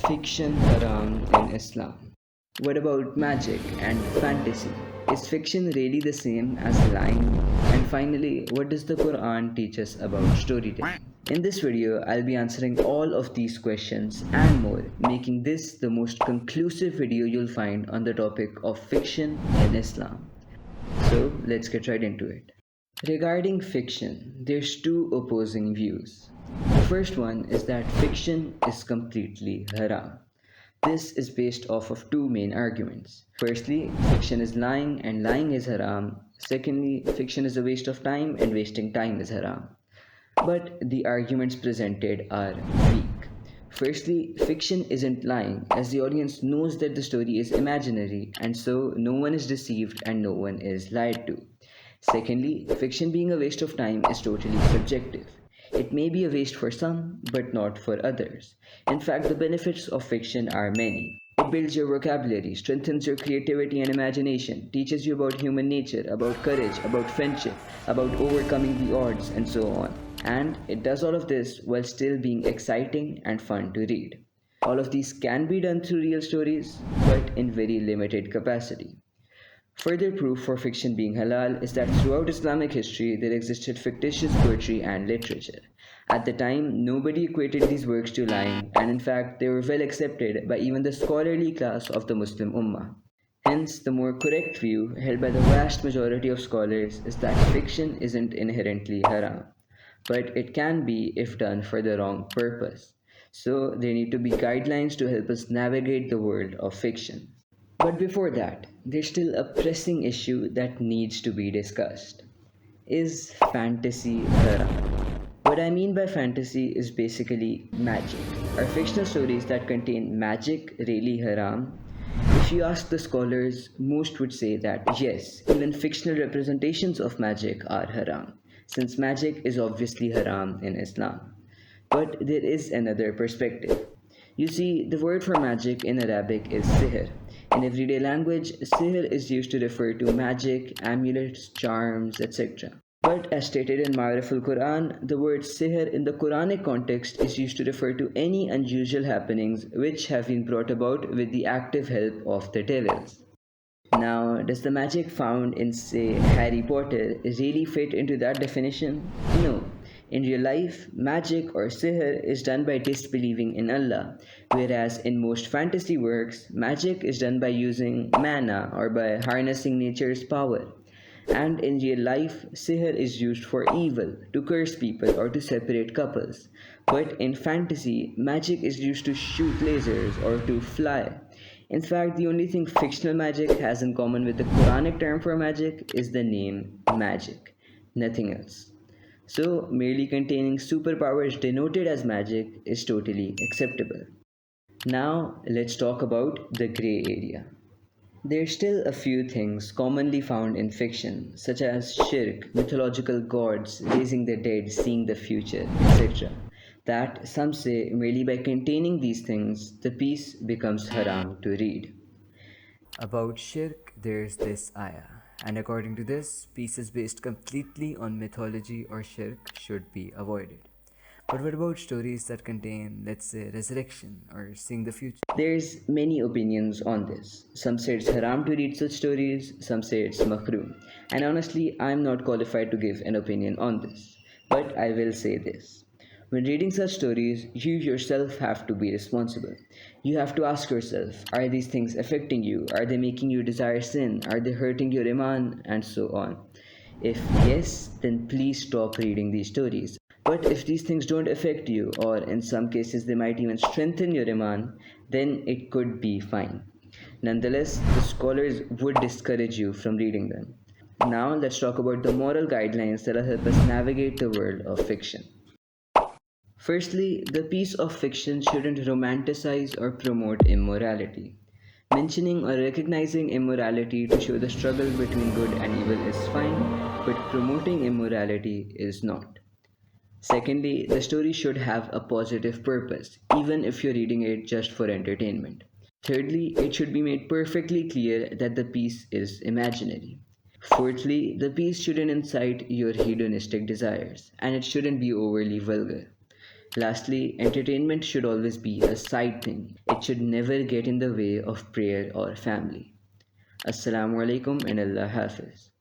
Fiction haram in Islam. What about magic and fantasy? Is fiction really the same as lying? And finally, what does the Quran teach us about storytelling? In this video, I'll be answering all of these questions and more, making this the most conclusive video you'll find on the topic of fiction in Islam. So let's get right into it. Regarding fiction, there's two opposing views. The first one is that fiction is completely haram. This is based off of two main arguments. Firstly, fiction is lying and lying is haram. Secondly, fiction is a waste of time and wasting time is haram. But the arguments presented are weak. Firstly, fiction isn't lying, as the audience knows that the story is imaginary, and so no one is deceived and no one is lied to. Secondly, fiction being a waste of time is totally subjective. It may be a waste for some, but not for others. In fact, the benefits of fiction are many. It builds your vocabulary, strengthens your creativity and imagination, teaches you about human nature, about courage, about friendship, about overcoming the odds, and so on. And it does all of this while still being exciting and fun to read. All of these can be done through real stories, but in very limited capacity. Further proof for fiction being halal is that throughout Islamic history there existed fictitious poetry and literature. At the time, nobody equated these works to lying, and in fact, they were well accepted by even the scholarly class of the Muslim Ummah. Hence, the more correct view held by the vast majority of scholars is that fiction isn't inherently haram, but it can be if done for the wrong purpose. So, there need to be guidelines to help us navigate the world of fiction. But before that, there's still a pressing issue that needs to be discussed. Is fantasy haram? What I mean by fantasy is basically magic. Are fictional stories that contain magic really haram? If you ask the scholars, most would say that yes, even fictional representations of magic are haram, since magic is obviously haram in Islam. But there is another perspective. You see, the word for magic in Arabic is sihr. In everyday language, sihr is used to refer to magic, amulets, charms, etc. But as stated in Ma'ariful Quran, the word sihr in the Quranic context is used to refer to any unusual happenings which have been brought about with the active help of the devils. Now, does the magic found in, say, Harry Potter really fit into that definition? No. In real life, magic or sihr is done by disbelieving in Allah, whereas in most fantasy works, magic is done by using mana or by harnessing nature's power. And in real life, sihr is used for evil, to curse people or to separate couples. But in fantasy, magic is used to shoot lasers or to fly. In fact, the only thing fictional magic has in common with the Quranic term for magic is the name magic, nothing else. So, merely containing superpowers denoted as magic is totally acceptable. Now, let's talk about the grey area. There's still a few things commonly found in fiction, such as shirk, mythological gods, raising the dead, seeing the future, etc., that some say merely by containing these things, the piece becomes haram to read. About shirk, there's this ayah. And according to this, pieces based completely on mythology or shirk should be avoided. But what about stories that contain, let's say, resurrection or seeing the future? There's many opinions on this. Some say it's haram to read such stories, some say it's makruh. And honestly, I'm not qualified to give an opinion on this. But I will say this. When reading such stories, you yourself have to be responsible. You have to ask yourself, are these things affecting you? Are they making you desire sin? Are they hurting your iman? And so on. If yes, then please stop reading these stories. But if these things don't affect you, or in some cases they might even strengthen your iman, then it could be fine. Nonetheless, the scholars would discourage you from reading them. Now let's talk about the moral guidelines that will help us navigate the world of fiction. Firstly, the piece of fiction shouldn't romanticize or promote immorality. Mentioning or recognizing immorality to show the struggle between good and evil is fine, but promoting immorality is not. Secondly, the story should have a positive purpose, even if you're reading it just for entertainment. Thirdly, it should be made perfectly clear that the piece is imaginary. Fourthly, the piece shouldn't incite your hedonistic desires, and it shouldn't be overly vulgar. Lastly, entertainment should always be a side thing. It it should never get in the way of prayer or family. Assalamu alaikum and Allah Hafiz.